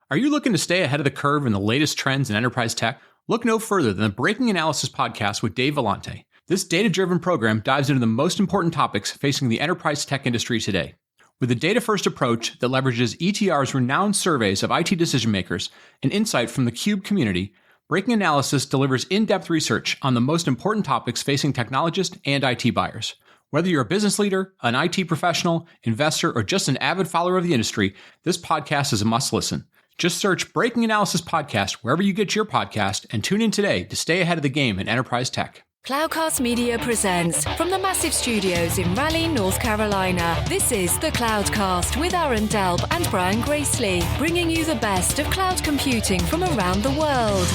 Are you looking to stay ahead of the curve in the latest trends in enterprise tech? Look no further than the Breaking Analysis podcast with Dave Vellante. This data-driven program dives into the most important topics facing the enterprise tech industry today. With a data-first approach that leverages ETR's renowned surveys of IT decision-makers and insight from the CUBE community, Breaking Analysis delivers in-depth research on the most important topics facing technologists and IT buyers. Whether you're a business leader, an IT professional, investor, or just an avid follower of the industry, this podcast is a must-listen. Just search Breaking Analysis Podcast wherever you get your podcast and tune in today to stay ahead of the game in enterprise tech. Cloudcast Media presents from the massive studios in Raleigh, North Carolina. This is the Cloudcast with Aaron Delp and Brian Gracely, bringing you the best of cloud computing from around the world.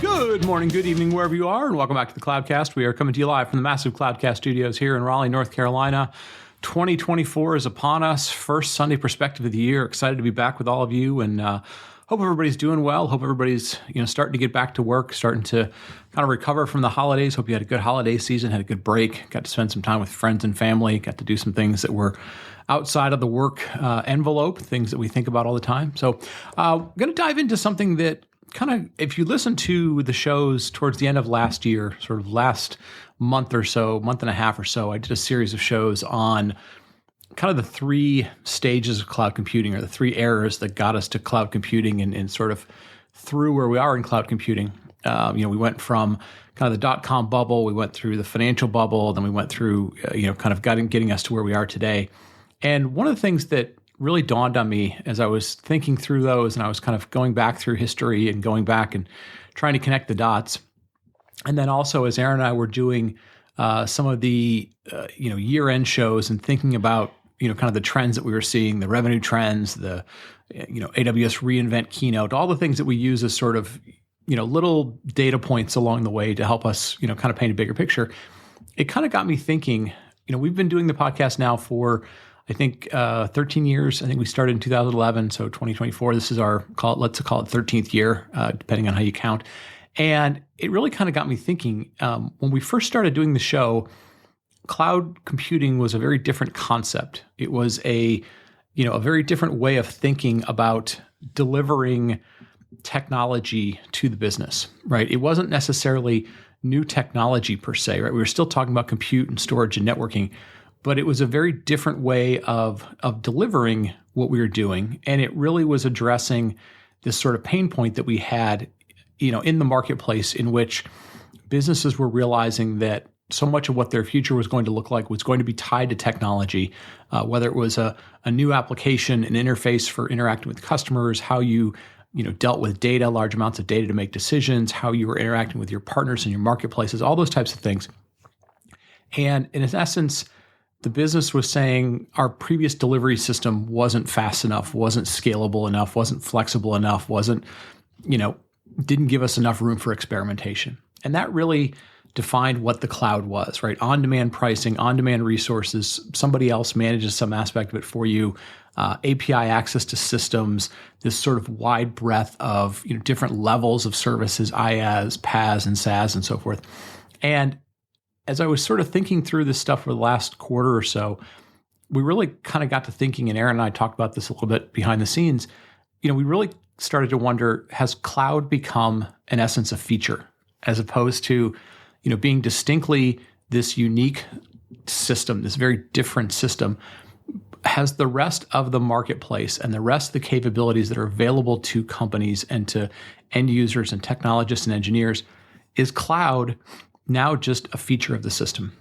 Good morning, good evening, wherever you are, and welcome back to the Cloudcast. We are coming to you live from the massive Cloudcast studios here in Raleigh, North Carolina. 2024 is upon us. First Sunday perspective of the year. Excited to be back with all of you, and hope everybody's doing well. Hope everybody's starting to get back to work, starting to kind of recover from the holidays. Hope you had a good holiday season, had a good break, got to spend some time with friends and family, got to do some things that were outside of the work envelope, things that we think about all the time. So I'm going to dive into something that kind of, if you listen to the shows towards the end of last year, sort of last month or so, month and a half or so, I did a series of shows on kind of the three stages of cloud computing, or the three eras that got us to cloud computing and sort of through where we are in cloud computing. We went from kind of the dot-com bubble, we went through the financial bubble, then we went through, kind of getting us to where we are today. And one of the things that really dawned on me as I was thinking through those, and I was kind of going back through history and going back and trying to connect the dots. And then also as Aaron and I were doing some of the, year-end shows and thinking about, kind of the trends that we were seeing, the revenue trends, the, AWS reInvent keynote, all the things that we use as sort of, little data points along the way to help us, kind of paint a bigger picture. It kind of got me thinking, we've been doing the podcast now for, I think, 13 years. I think we started in 2011. So 2024, this is our, let's call it 13th year, depending on how you count. And it really kind of got me thinking, when we first started doing the show, cloud computing was a very different concept. It was a very different way of thinking about delivering technology to the business, right? It wasn't necessarily new technology per se, right? We were still talking about compute and storage and networking, but it was a very different way of delivering what we were doing. And it really was addressing this sort of pain point that we had, in the marketplace, in which businesses were realizing that so much of what their future was going to look like was going to be tied to technology, whether it was a new application, an interface for interacting with customers, how you dealt with data, large amounts of data to make decisions, how you were interacting with your partners in your marketplaces, all those types of things. And in essence, the business was saying our previous delivery system wasn't fast enough, wasn't scalable enough, wasn't flexible enough, didn't give us enough room for experimentation. And that really defined what the cloud was, right? On-demand pricing, on-demand resources, somebody else manages some aspect of it for you, API access to systems, this sort of wide breadth of different levels of services, IaaS, PaaS, and SaaS, and so forth. And as I was sort of thinking through this stuff for the last quarter or so, we really kind of got to thinking, and Aaron and I talked about this a little bit behind the scenes, we really started to wonder, has cloud become, in essence, a feature, as opposed to, being distinctly this unique system, this very different system? Has the rest of the marketplace and the rest of the capabilities that are available to companies and to end users and technologists and engineers, is cloud now just a feature of the system?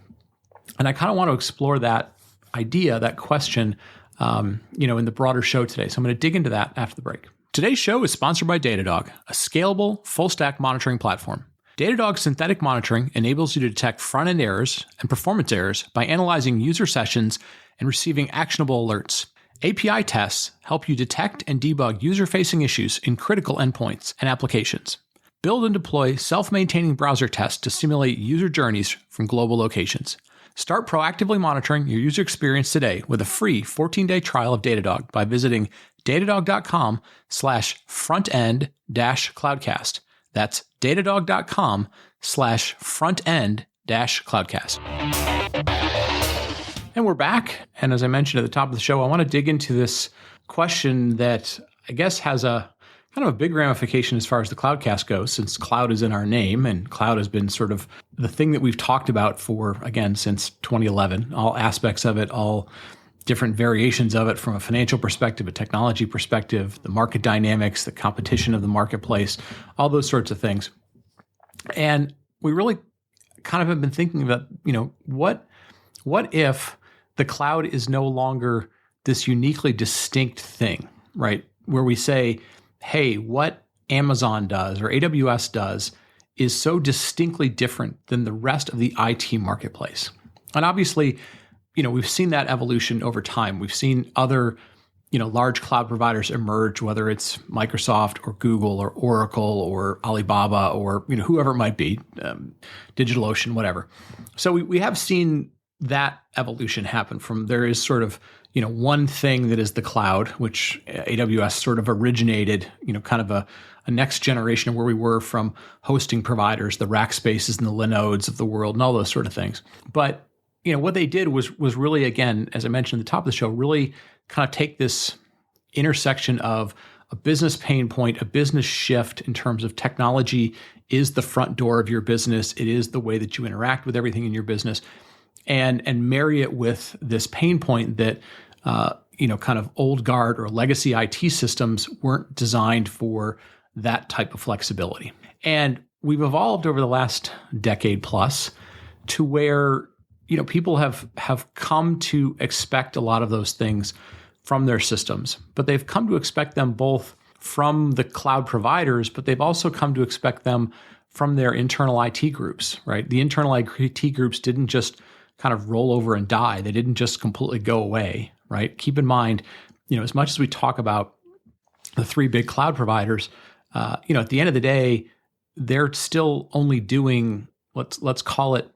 And I kind of want to explore that idea, that question, in the broader show today. So I'm going to dig into that after the break. Today's show is sponsored by Datadog, a scalable, full-stack monitoring platform. Datadog synthetic monitoring enables you to detect front-end errors and performance errors by analyzing user sessions and receiving actionable alerts. API tests help you detect and debug user-facing issues in critical endpoints and applications. Build and deploy self-maintaining browser tests to simulate user journeys from global locations. Start proactively monitoring your user experience today with a free 14-day trial of Datadog by visiting datadog.com/frontend-cloudcast. That's datadog.com/frontend-cloudcast. And we're back. And as I mentioned at the top of the show, I want to dig into this question that I guess has a kind of a big ramification as far as the Cloudcast goes, since cloud is in our name and cloud has been sort of the thing that we've talked about for, again, since 2011, all aspects of it, all different variations of it from a financial perspective, a technology perspective, the market dynamics, the competition of the marketplace, all those sorts of things. And we really kind of have been thinking about, what if the cloud is no longer this uniquely distinct thing, right? Where we say, hey, what Amazon does or AWS does is so distinctly different than the rest of the IT marketplace. And obviously, we've seen that evolution over time. We've seen other, large cloud providers emerge, whether it's Microsoft or Google or Oracle or Alibaba or, whoever it might be, DigitalOcean, whatever. So we have seen that evolution happen from there is sort of, one thing that is the cloud, which AWS sort of originated, kind of a next generation of where we were from hosting providers, the Rackspaces and the Linodes of the world and all those sort of things. But, what they did was really, again, as I mentioned at the top of the show, really kind of take this intersection of a business pain point, a business shift in terms of technology is the front door of your business. It is the way that you interact with everything in your business, and marry it with this pain point that kind of old guard or legacy IT systems weren't designed for that type of flexibility. And we've evolved over the last decade plus to where people have come to expect a lot of those things from their systems, but they've come to expect them both from the cloud providers, but they've also come to expect them from their internal IT groups, right? The internal IT groups didn't just kind of roll over and die. They didn't just completely go away, right? Keep in mind, as much as we talk about the three big cloud providers, at the end of the day, they're still only doing, let's call it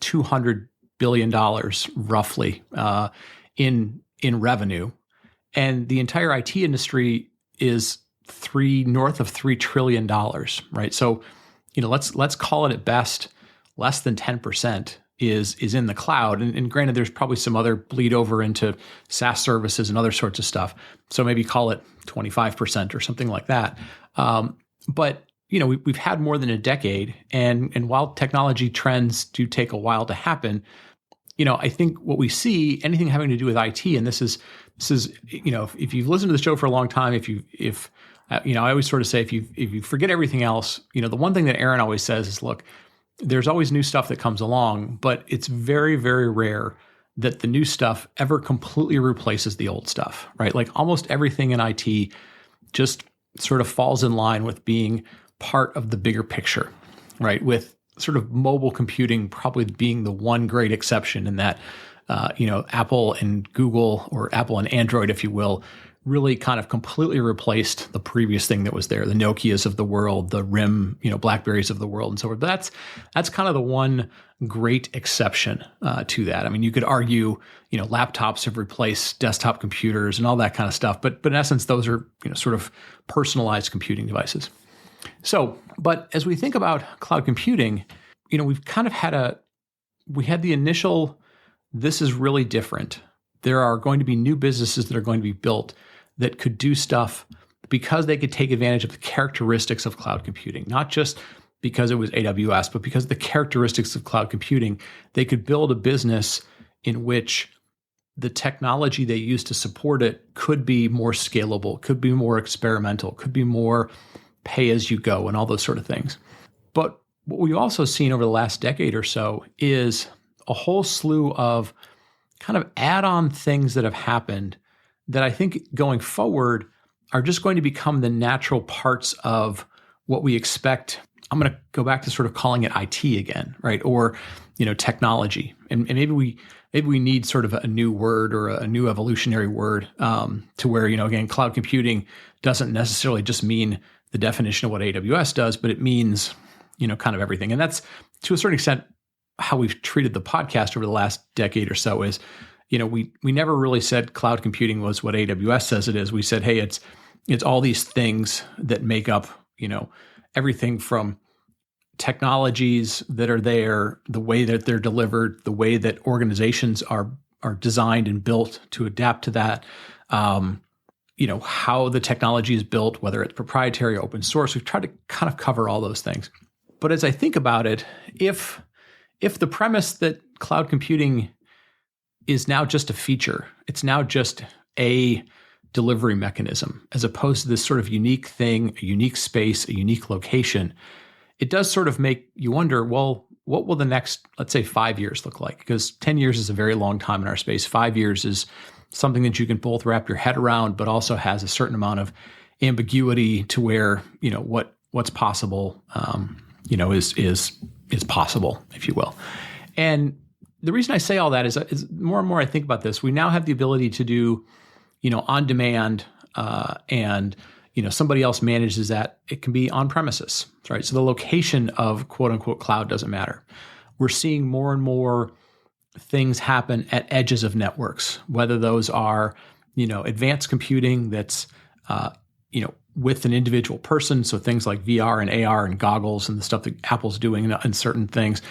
$200 billion roughly in revenue. And the entire IT industry is north of $3 trillion, right? So, let's call it at best less than 10% is in the cloud. And granted, there's probably some other bleed over into SaaS services and other sorts of stuff. So maybe call it 25% or something like that. But we've had more than a decade, and while technology trends do take a while to happen, I think what we see, anything having to do with IT, and this is if you've listened to the show for a long time, if I always sort of say if you forget everything else, the one thing that Aaron always says is, look, there's always new stuff that comes along, but it's very, very rare that the new stuff ever completely replaces the old stuff, right? Like almost everything in IT just sort of falls in line with being part of the bigger picture, right? With sort of mobile computing probably being the one great exception in that, Apple and Google, or Apple and Android, if you will, really kind of completely replaced the previous thing that was there, the Nokias of the world, the RIM, BlackBerries of the world, and so forth. But that's kind of the one great exception to that. I mean, you could argue, laptops have replaced desktop computers and all that kind of stuff, but in essence, those are sort of personalized computing devices. So, but as we think about cloud computing, we've kind of had the initial, this is really different. There are going to be new businesses that are going to be built that could do stuff because they could take advantage of the characteristics of cloud computing, not just because it was AWS, but because of the characteristics of cloud computing. They could build a business in which the technology they use to support it could be more scalable, could be more experimental, could be more pay as you go and all those sort of things. But what we've also seen over the last decade or so is a whole slew of kind of add-on things that have happened that I think going forward are just going to become the natural parts of what we expect. I'm going to go back to sort of calling it IT again, right? Or, technology. And maybe we need sort of a new word or a new evolutionary word to where, again, cloud computing doesn't necessarily just mean the definition of what AWS does, but it means, kind of everything. And that's to a certain extent how we've treated the podcast over the last decade or so is, we never really said cloud computing was what AWS says it is. We said, hey, it's all these things that make up, everything from technologies that are there, the way that they're delivered, the way that organizations are designed and built to adapt to that, how the technology is built, whether it's proprietary or open source. We've tried to kind of cover all those things. But as I think about it, if the premise that cloud computing is now just a feature, it's now just a delivery mechanism, as opposed to this sort of unique thing, a unique space, a unique location, it does sort of make you wonder, well, what will the next, let's say, 5 years look like? Because 10 years is a very long time in our space. 5 years is something that you can both wrap your head around, but also has a certain amount of ambiguity to where, what's possible, is possible, if you will. And the reason I say all that is more and more I think about this. We now have the ability to do, on demand, and somebody else manages that. It can be on premises, right? So the location of quote unquote cloud doesn't matter. We're seeing more and more things happen at edges of networks, whether those are, advanced computing that's, with an individual person. So things like VR and AR and goggles and the stuff that Apple's doing in certain things.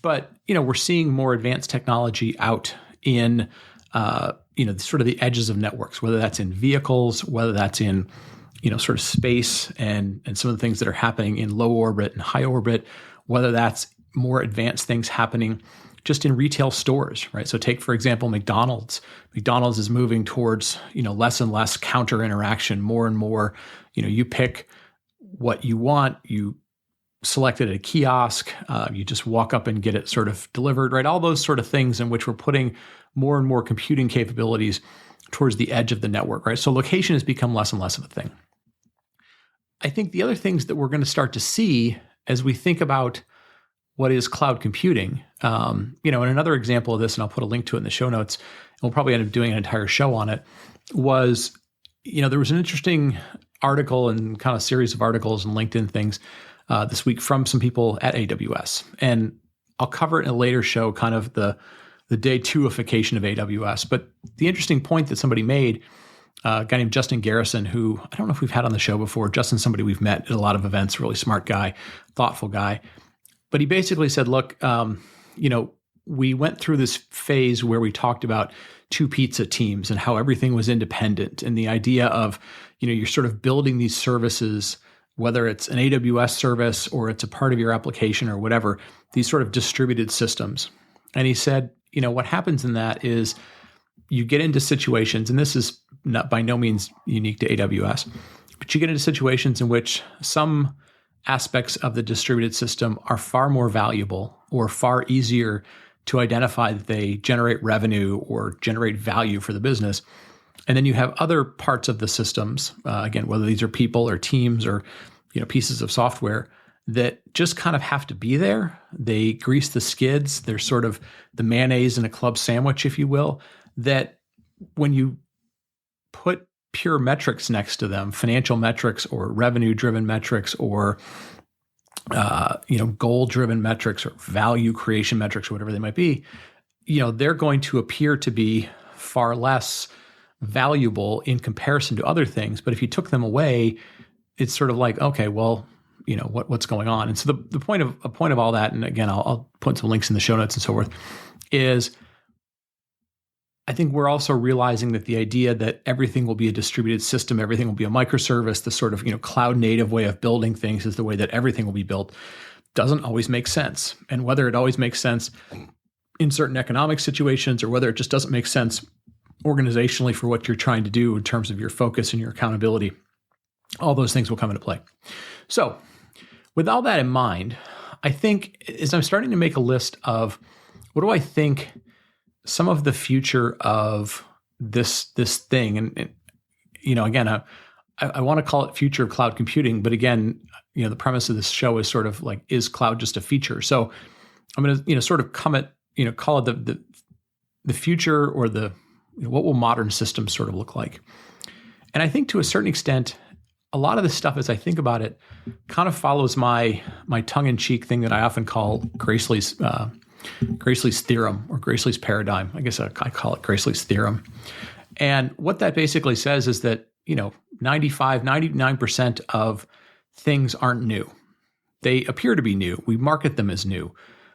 But, we're seeing more advanced technology out in, sort of the edges of networks, whether that's in vehicles, whether that's in, sort of space and some of the things that are happening in low orbit and high orbit, whether that's more advanced things happening just in retail stores, right? So take, for example, McDonald's. McDonald's is moving towards, less and less counter interaction, more and more, you pick what you want, you select it at a kiosk, you just walk up and get it sort of delivered, right? All those sort of things in which we're putting more and more computing capabilities towards the edge of the network, right? So location has become less and less of a thing. I think the other things that we're going to start to see as we think about what is cloud computing, and another example of this, and I'll put a link to it in the show notes, and we'll probably end up doing an entire show on it, was, there was an interesting article and kind of series of articles and LinkedIn things this week from some people at AWS. And I'll cover it in a later show, kind of the day two-ification of AWS. But the interesting point that somebody made, a guy named Justin Garrison, who I don't know if we've had on the show before. Justin's somebody we've met at a lot of events, really smart guy, thoughtful guy. But he basically said, look, we went through this phase where we talked about two pizza teams and how everything was independent, and the idea of, you're sort of building these services, whether it's an AWS service or it's a part of your application or whatever, these sort of distributed systems. And he said, what happens in that is you get into situations, and this is not by no means unique to AWS, but you get into situations in which some aspects of the distributed system are far more valuable or far easier to identify that they generate revenue or generate value for the business. And then you have other parts of the systems, again, whether these are people or teams or pieces of software that just kind of have to be there. They grease the skids. They're sort of the mayonnaise in a club sandwich, if you will, that when you put pure metrics next to them, financial metrics or revenue-driven metrics or goal-driven metrics or value creation metrics or whatever they might be, they're going to appear to be far less valuable in comparison to other things. But if you took them away, it's sort of like, okay, well, what's going on? And so the point of all that, and again, I'll put some links in the show notes and so forth, is I think we're also realizing that the idea that everything will be a distributed system, everything will be a microservice, the sort of cloud native way of building things is the way that everything will be built, doesn't always make sense. And whether it always makes sense in certain economic situations or whether it just doesn't make sense organizationally for what you're trying to do in terms of your focus and your accountability, all those things will come into play. So with all that in mind, I think as I'm starting to make a list of what do I think some of the future of this thing, and again, I want to call it future of cloud computing, but again, the premise of this show is sort of like, is cloud just a feature? So I'm going to sort of call it the future, or the what will modern systems sort of look like? And I think to a certain extent, a lot of this stuff, as I think about it, kind of follows my tongue-in-cheek thing that I often call Gracely's theorem or Gracely's paradigm. I guess I call it Gracely's theorem. And what that basically says is that, 99% of things aren't new. They appear to be new. We market them as new.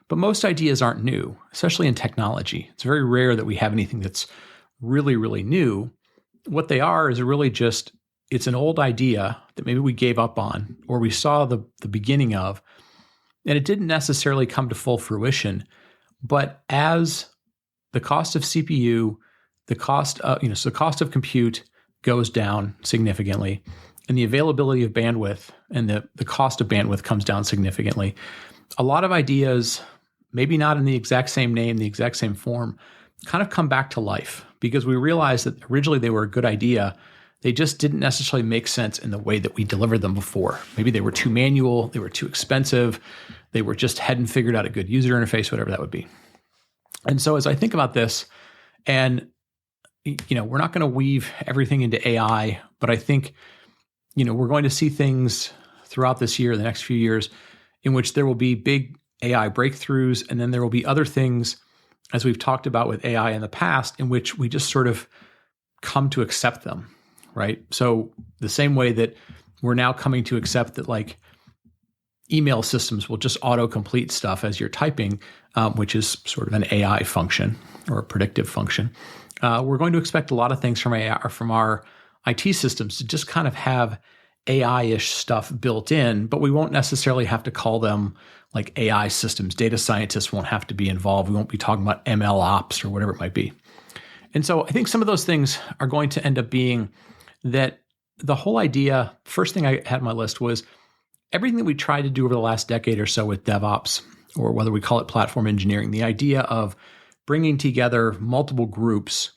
But most ideas aren't new, especially in technology. It's very rare that we have anything that's really, really new. what they are is really just, it's an old idea that maybe we gave up on or we saw the beginning of, and it didn't necessarily come to full fruition. But as the cost of CPU, the cost of, so the cost of compute goes down significantly, and the availability of bandwidth and the cost of bandwidth comes down significantly, a lot of ideas, maybe not in the exact same name, the exact same form, kind of come back to life because we realized that originally they were a good idea. They just didn't necessarily make sense in the way that we delivered them before. Maybe they were too manual, they were too expensive, they were just hadn't figured out a good user interface, whatever that would be. And so as I think about this, and we're not going to weave everything into AI, but I think we're going to see things throughout this year, the next few years, in which there will be big AI breakthroughs, and then there will be other things, as we've talked about with AI in the past, in which we just sort of come to accept them. Right. So the same way that we're now coming to accept that like email systems will just autocomplete stuff as you're typing, which is sort of an AI function or a predictive function. We're going to expect a lot of things from AI, or from our IT systems to just kind of have AI-ish stuff built in, but we won't necessarily have to call them like AI systems. Data scientists won't have to be involved. We won't be talking about ML ops or whatever it might be. And so I think some of those things are going to end up being that the whole idea, first thing I had on my list was everything that we tried to do over the last decade or so with DevOps, or whether we call it platform engineering, the idea of bringing together multiple groups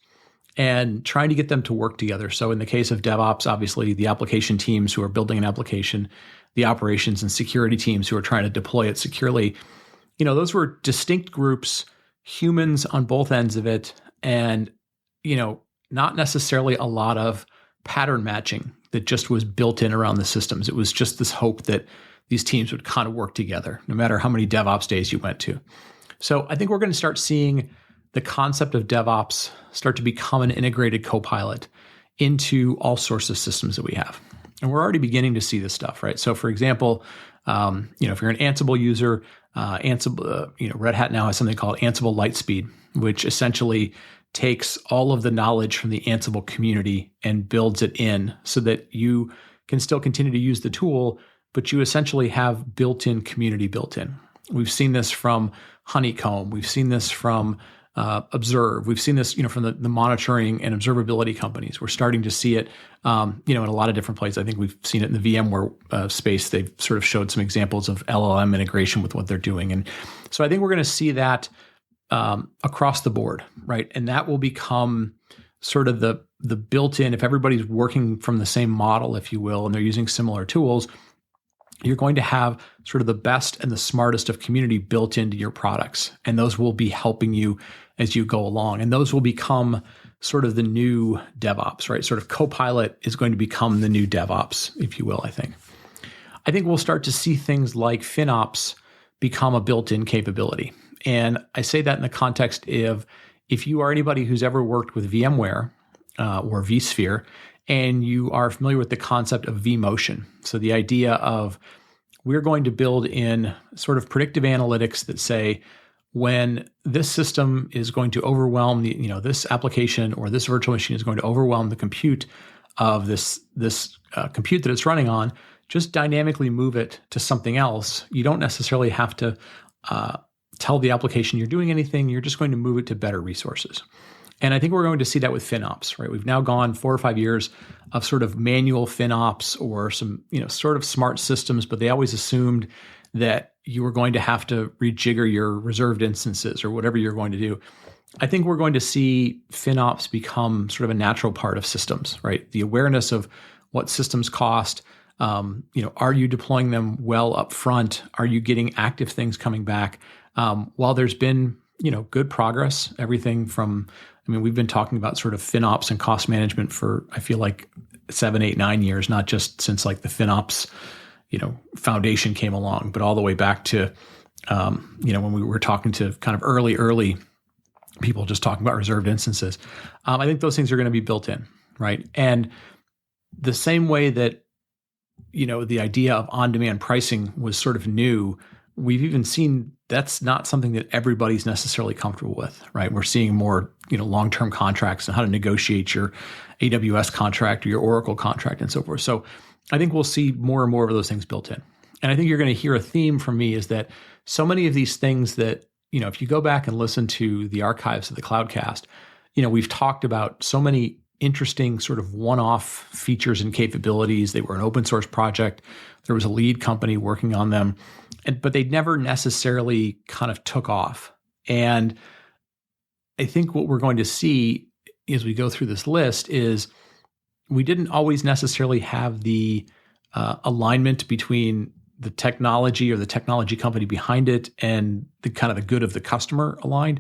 and trying to get them to work together. So in the case of DevOps, obviously the application teams who are building an application, the operations and security teams who are trying to deploy it securely, those were distinct groups, humans on both ends of it, and, not necessarily a lot of pattern matching that just was built in around the systems. It was just this hope that these teams would kind of work together, no matter how many DevOps days you went to. So I think we're going to start seeing the concept of DevOps start to become an integrated co-pilot into all sorts of systems that we have. And we're already beginning to see this stuff, right? So for example, if you're an Ansible user, Ansible, Red Hat now has something called Ansible Lightspeed, which essentially takes all of the knowledge from the Ansible community and builds it in so that you can still continue to use the tool, but you essentially have built-in community built in. We've seen this from Honeycomb. We've seen this from Observe. We've seen this, from the monitoring and observability companies. We're starting to see it, in a lot of different places. I think we've seen it in the VMware space. They've sort of showed some examples of LLM integration with what they're doing. And so I think we're going to see that across the board, right? And that will become sort of the built-in, if everybody's working from the same model, if you will, and they're using similar tools, you're going to have sort of the best and the smartest of community built into your products. And those will be helping you as you go along. And those will become sort of the new DevOps, right? Sort of Copilot is going to become the new DevOps, if you will, I think. I think we'll start to see things like FinOps become a built-in capability. And I say that in the context of if you are anybody who's ever worked with VMware or vSphere, and you are familiar with the concept of vMotion. So the idea of we're going to build in sort of predictive analytics that say when this system is going to overwhelm this application or this virtual machine is going to overwhelm the compute of this compute that it's running on, just dynamically move it to something else. You don't necessarily have to tell the application you're doing anything. You're just going to move it to better resources. And I think we're going to see that with FinOps, right? We've now gone 4 or 5 years of sort of manual FinOps or some, sort of smart systems, but they always assumed that you were going to have to rejigger your reserved instances or whatever you're going to do. I think we're going to see FinOps become sort of a natural part of systems, right? The awareness of what systems cost. Are you deploying them well up front? Are you getting active things coming back? While there's been, good progress, everything from, we've been talking about sort of FinOps and cost management for, I feel like 7, 8, 9 years, not just since like the FinOps, foundation came along, but all the way back to, when we were talking to kind of early people just talking about reserved instances. I think those things are going to be built in, right? And the same way that, the idea of on-demand pricing was sort of new we've even seen that's not something that everybody's necessarily comfortable with, right? We're seeing more, long-term contracts and how to negotiate your AWS contract or your Oracle contract and so forth. So I think we'll see more and more of those things built in. And I think you're going to hear a theme from me is that so many of these things that, if you go back and listen to the archives of the Cloudcast, we've talked about so many interesting sort of one-off features and capabilities. They were an open source project. There was a lead company working on them, but they never necessarily kind of took off. And I think what we're going to see as we go through this list is we didn't always necessarily have the alignment between the technology or the technology company behind it and the kind of the good of the customer aligned.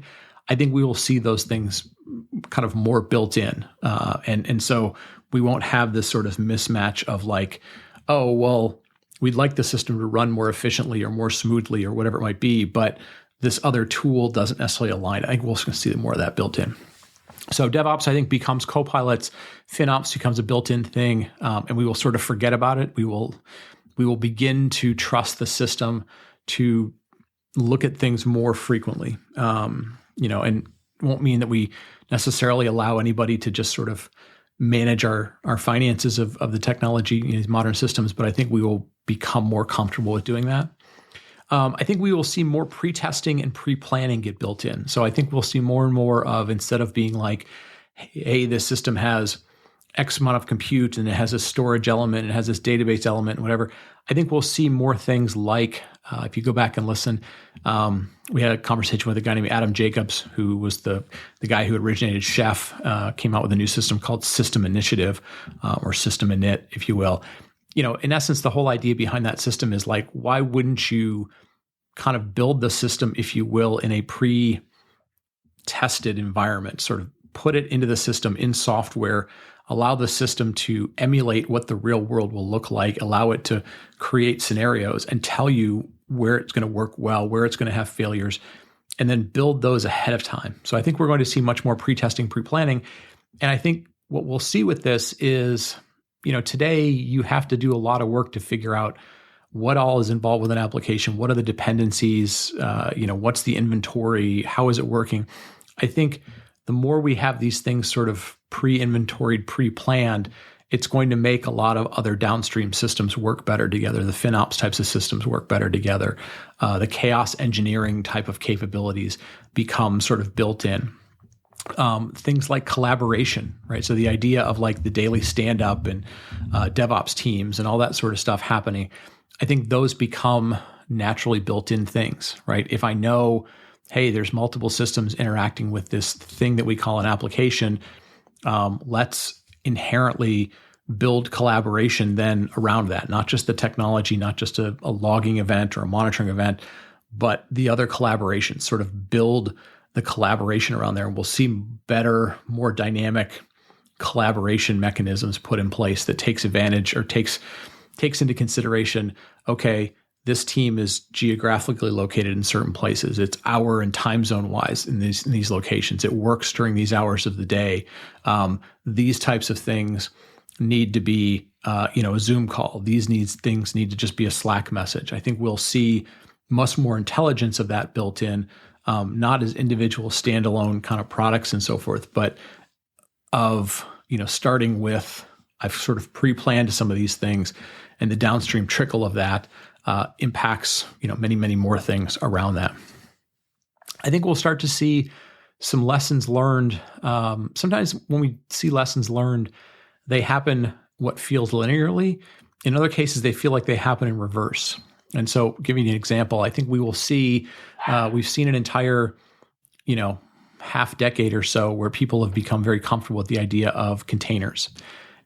I think we will see those things kind of more built in. And so we won't have this sort of mismatch of like, oh, well, we'd like the system to run more efficiently or more smoothly or whatever it might be, but this other tool doesn't necessarily align. I think we're going to see more of that built in. So DevOps, I think, becomes copilots. FinOps becomes a built-in thing, and we will sort of forget about it. We will begin to trust the system to look at things more frequently. And it won't mean that we necessarily allow anybody to just sort of manage our finances of the technology in these modern systems, but I think we will become more comfortable with doing that. I think we will see more pre-testing and pre-planning get built in. So I think we'll see more and more of, instead of being like, hey, this system has X amount of compute and it has a storage element, and it has this database element and whatever. I think we'll see more things like, if you go back and listen, we had a conversation with a guy named Adam Jacobs, who was the guy who originated Chef, came out with a new system called System Initiative, or System Init, if you will. In essence, the whole idea behind that system is like, why wouldn't you kind of build the system, if you will, in a pre-tested environment, sort of put it into the system in software, allow the system to emulate what the real world will look like, allow it to create scenarios and tell you where it's going to work well, where it's going to have failures, and then build those ahead of time. So I think we're going to see much more pre-testing, pre-planning. And I think what we'll see with this is, today you have to do a lot of work to figure out what all is involved with an application. What are the dependencies? What's the inventory? How is it working? I think the more we have these things sort of pre-inventoried, pre-planned, it's going to make a lot of other downstream systems work better together. The FinOps types of systems work better together. The chaos engineering type of capabilities become sort of built in. Things like collaboration, right? So the idea of like the daily stand-up and DevOps teams and all that sort of stuff happening, I think those become naturally built-in things, right? If I know, hey, there's multiple systems interacting with this thing that we call an application, let's inherently build collaboration then around that, not just the technology, not just a logging event or a monitoring event, but the other collaborations, sort of build the collaboration around there. And we'll see better, more dynamic collaboration mechanisms put in place that takes advantage or takes into consideration, okay, this team is geographically located in certain places. It's hour and time zone wise in these locations. It works during these hours of the day. These types of things need to be, a Zoom call. Things need to just be a Slack message. I think we'll see much more intelligence of that built in, not as individual standalone kind of products and so forth, but of, starting with, I've sort of pre-planned some of these things, and the downstream trickle of that impacts, many, many more things around that. I think we'll start to see some lessons learned. Sometimes when we see lessons learned, they happen what feels linearly. In other cases, they feel like they happen in reverse. And so, giving you an example, I think we will see, we've seen an entire, half decade or so where people have become very comfortable with the idea of containers.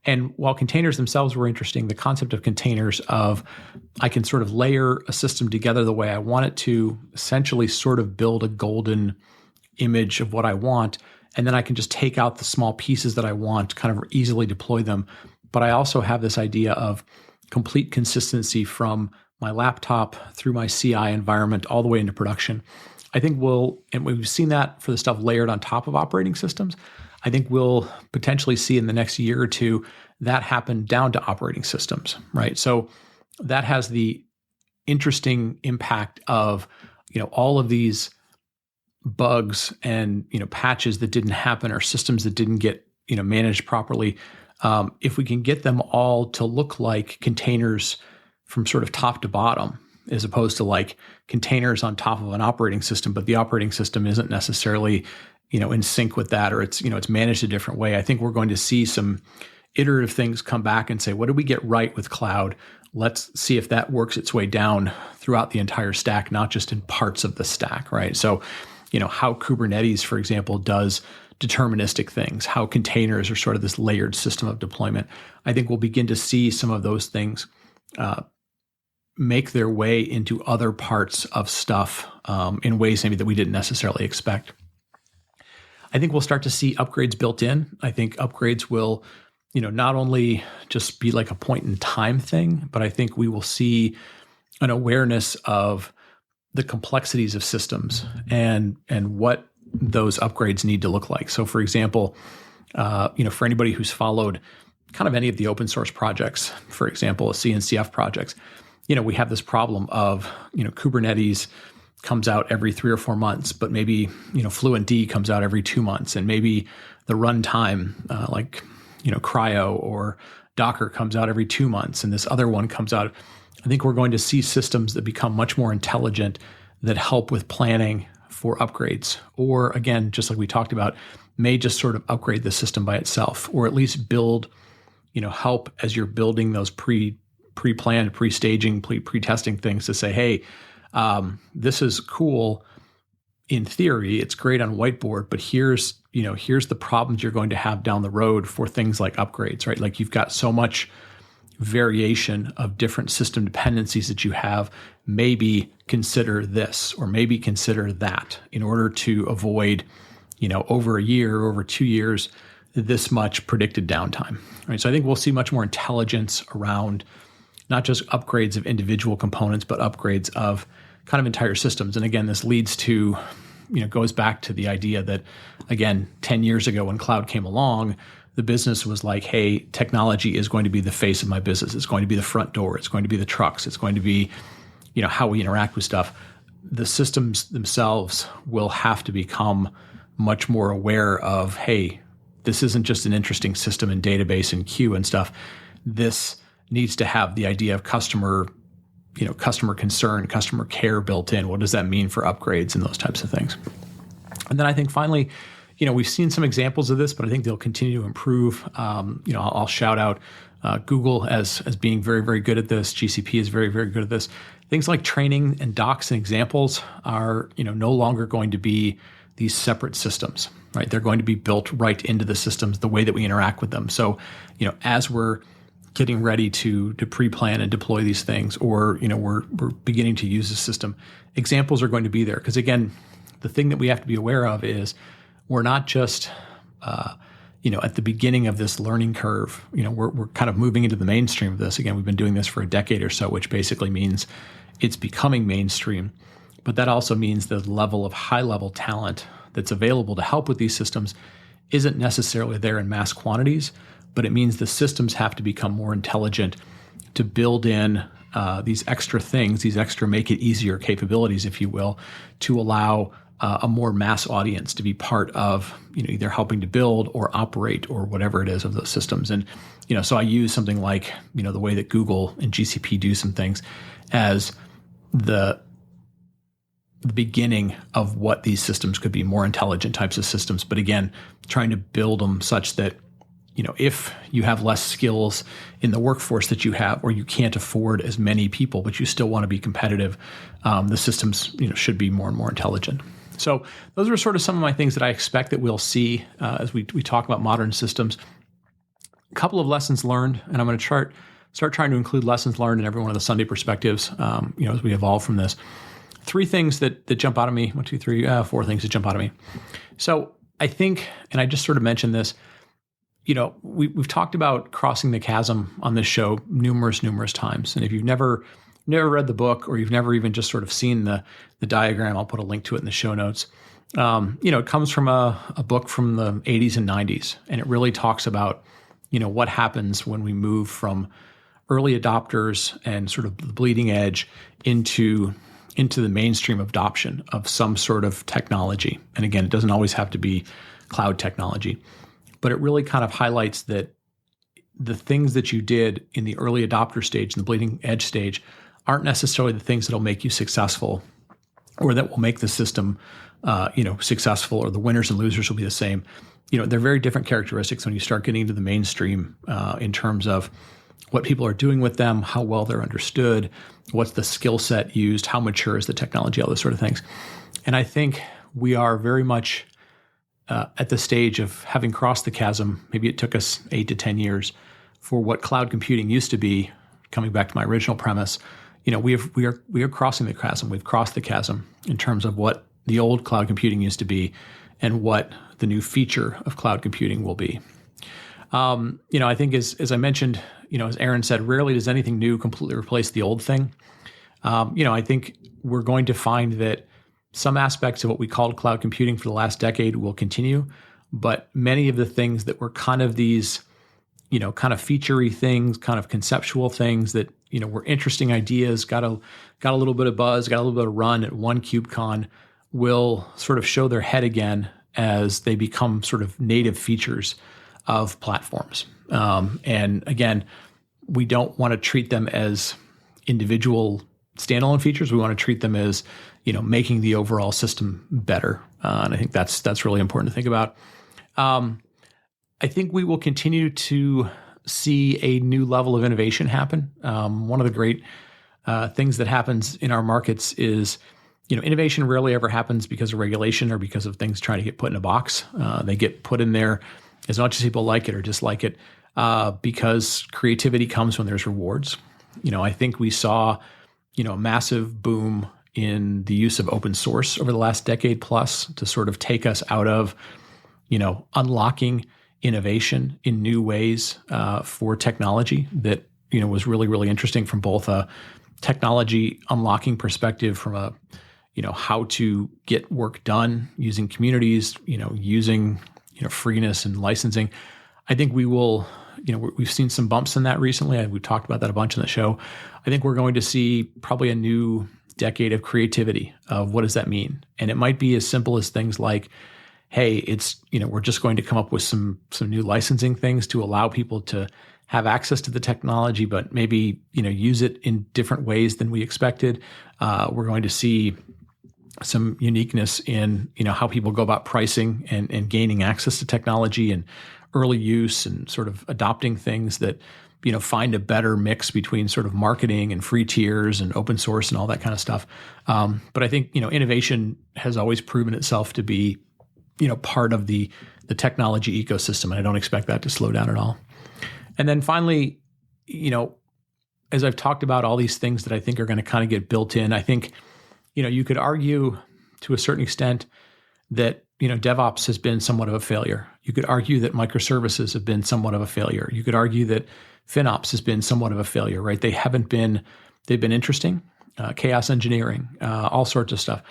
And while containers themselves were interesting, the concept of containers of I can sort of layer a system together the way I want it to, essentially sort of build a golden image of what I want, and then I can just take out the small pieces that I want, kind of easily deploy them. But I also have this idea of complete consistency from my laptop through my CI environment all the way into production. I think and we've seen that for the stuff layered on top of operating systems. I think we'll potentially see in the next year or two that happen down to operating systems, right? So that has the interesting impact of, all of these bugs and, patches that didn't happen or systems that didn't get, managed properly. If we can get them all to look like containers from sort of top to bottom, as opposed to like containers on top of an operating system, but the operating system isn't necessarily, in sync with that, or it's managed a different way. I think we're going to see some iterative things come back and say, what did we get right with cloud? Let's see if that works its way down throughout the entire stack, not just in parts of the stack, right? So, how Kubernetes, for example, does deterministic things, how containers are sort of this layered system of deployment. I think we'll begin to see some of those things make their way into other parts of stuff in ways maybe that we didn't necessarily expect. I think we'll start to see upgrades built in. I think upgrades will, not only just be like a point in time thing, but I think we will see an awareness of the complexities of systems and what those upgrades need to look like. So for example, for anybody who's followed kind of any of the open source projects, for example, CNCF projects, we have this problem of, Kubernetes comes out every 3 or 4 months, but maybe, FluentD comes out every 2 months, and maybe the runtime, like, Cryo or Docker comes out every 2 months, and this other one comes out. I think we're going to see systems that become much more intelligent that help with planning for upgrades, or again, just like we talked about, may just sort of upgrade the system by itself, or at least build, help as you're building those pre-planned, pre-staging, pre-testing things to say, hey, this is cool in theory, it's great on whiteboard, but here's the problems you're going to have down the road for things like upgrades, right? Like you've got so much variation of different system dependencies that you have. Maybe consider this, or maybe consider that in order to avoid, over a year, over 2 years, this much predicted downtime, right? So I think we'll see much more intelligence around not just upgrades of individual components, but upgrades of kind of entire systems. And again, this leads to, goes back to the idea that, again, 10 years ago when cloud came along, the business was like, hey, technology is going to be the face of my business. It's going to be the front door. It's going to be the trucks. It's going to be, how we interact with stuff. The systems themselves will have to become much more aware of, hey, this isn't just an interesting system and database and queue and stuff. This needs to have the idea of customer concern, customer care built in. What does that mean for upgrades and those types of things? And then I think finally, we've seen some examples of this, but I think they'll continue to improve. I'll shout out Google as being very, very good at this. GCP is very, very good at this. Things like training and docs and examples are, no longer going to be these separate systems, right? They're going to be built right into the systems, the way that we interact with them. So, as we're getting ready to pre-plan and deploy these things, or, we're beginning to use the system, examples are going to be there. Because again, the thing that we have to be aware of is we're not just, at the beginning of this learning curve, we're kind of moving into the mainstream of this. Again, we've been doing this for a decade or so, which basically means it's becoming mainstream. But that also means the level of high-level talent that's available to help with these systems isn't necessarily there in mass quantities, but it means the systems have to become more intelligent to build in these extra things, these extra make it easier capabilities, if you will, to allow a more mass audience to be part of, either helping to build or operate or whatever it is of those systems. And, so I use something like, the way that Google and GCP do some things as the beginning of what these systems could be, more intelligent types of systems. But again, trying to build them such that, if you have less skills in the workforce that you have, or you can't afford as many people, but you still want to be competitive, the systems, should be more and more intelligent. So those are sort of some of my things that I expect that we'll see as we talk about modern systems. A couple of lessons learned, and I'm going to start trying to include lessons learned in every one of the Sunday perspectives, as we evolve from this. 3 things that jump out of me. 1, 2, 3, 4 things that jump out of me. So I think, and I just sort of mentioned this, we've talked about crossing the chasm on this show numerous times. And if you've never read the book, or you've never even just sort of seen the diagram, I'll put a link to it in the show notes. It comes from a book from the 80s and 90s, and it really talks about, what happens when we move from early adopters and sort of the bleeding edge into the mainstream adoption of some sort of technology. And again, it doesn't always have to be cloud technology, but it really kind of highlights that the things that you did in the early adopter stage and the bleeding edge stage aren't necessarily the things that'll make you successful or that will make the system successful, or the winners and losers will be the same. They're very different characteristics when you start getting into the mainstream in terms of what people are doing with them, how well they're understood, what's the skill set used, how mature is the technology, all those sort of things. And I think we are very much at the stage of having crossed the chasm. Maybe it took us 8 to 10 years for what cloud computing used to be. Coming back to my original premise, we are crossing the chasm. We've crossed the chasm in terms of what the old cloud computing used to be and what the new feature of cloud computing will be. I think as I mentioned, as Aaron said, rarely does anything new completely replace the old thing. I think we're going to find that some aspects of what we called cloud computing for the last decade will continue, but many of the things that were kind of these, kind of feature-y things, kind of conceptual things that, were interesting ideas, got a little bit of buzz, got a little bit of run at one KubeCon, will sort of show their head again as they become sort of native features of platforms. And again, we don't want to treat them as individual standalone features. We want to treat them as, making the overall system better. And I think that's really important to think about. I think we will continue to see a new level of innovation happen. One of the great things that happens in our markets is, innovation rarely ever happens because of regulation or because of things trying to get put in a box. They get put in there as much as people like it or dislike it, because creativity comes when there's rewards. I think we saw, a massive boom in the use of open source over the last decade plus to sort of take us out of, unlocking innovation in new ways for technology that, was really, really interesting from both a technology unlocking perspective, from a, how to get work done using communities, using, freeness and licensing. I think we will, we've seen some bumps in that recently. We've talked about that a bunch on the show. I think we're going to see probably a new decade of creativity of what does that mean? And it might be as simple as things like, hey, it's, we're just going to come up with some new licensing things to allow people to have access to the technology, but maybe, use it in different ways than we expected. We're going to see some uniqueness in, how people go about pricing and gaining access to technology and early use and sort of adopting things that, find a better mix between sort of marketing and free tiers and open source and all that kind of stuff. But I think, innovation has always proven itself to be, part of the technology ecosystem. And I don't expect that to slow down at all. And then finally, as I've talked about all these things that I think are going to kind of get built in, I think, you could argue to a certain extent that, DevOps has been somewhat of a failure. You could argue that microservices have been somewhat of a failure. You could argue that FinOps has been somewhat of a failure, right? They've been interesting, chaos engineering, all sorts of stuff.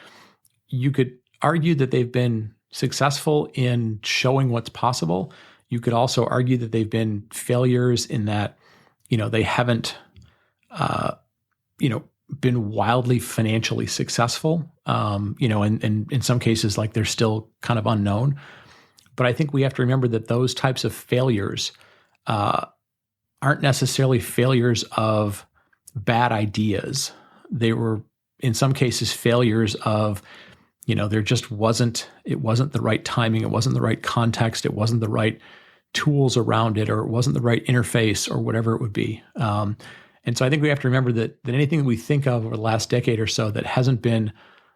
You could argue that they've been successful in showing what's possible. You could also argue that they've been failures in that, they haven't, been wildly financially successful, and in some cases, like they're still kind of unknown. But I think we have to remember that those types of failures aren't necessarily failures of bad ideas. They were, in some cases, failures of, there just wasn't the right timing, it wasn't the right context, it wasn't the right tools around it, or it wasn't the right interface, or whatever it would be. And so I think we have to remember that anything that we think of over the last decade or so that hasn't been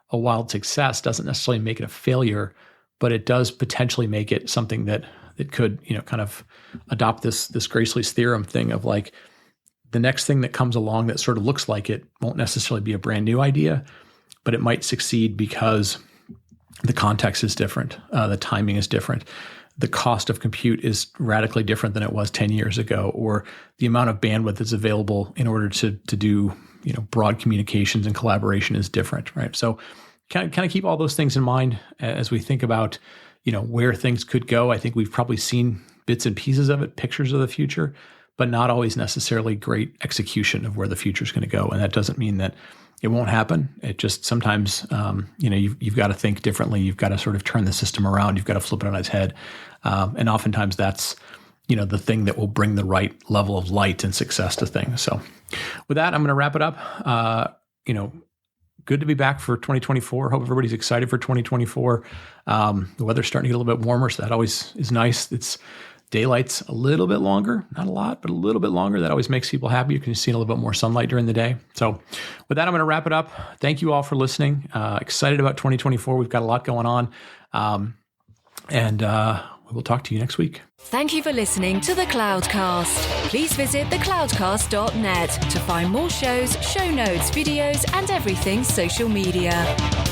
a wild success doesn't necessarily make it a failure, but it does potentially make it something that could, kind of adopt this Gracely's theorem thing of like, the next thing that comes along that sort of looks like it won't necessarily be a brand new idea, but it might succeed because the context is different, the timing is different, the cost of compute is radically different than it was 10 years ago, or the amount of bandwidth that's available in order to do, broad communications and collaboration is different, right? So kind of keep all those things in mind as we think about, where things could go. I think we've probably seen bits and pieces of it, pictures of the future, but not always necessarily great execution of where the future is going to go. And that doesn't mean that it won't happen. It just sometimes, you've got to think differently. You've got to sort of turn the system around. You've got to flip it on its head. And oftentimes that's, the thing that will bring the right level of light and success to things. So with that, I'm going to wrap it up. Good to be back for 2024. Hope everybody's excited for 2024. The weather's starting to get a little bit warmer, so that always is nice. It's daylight's a little bit longer, not a lot, but a little bit longer. That always makes people happy. You can see a little bit more sunlight during the day. So with that, I'm going to wrap it up. Thank you all for listening. Excited about 2024. We've got a lot going on. And we'll talk to you next week. Thank you for listening to the Cloudcast. Please visit thecloudcast.net to find more shows, show notes, videos, and everything social media.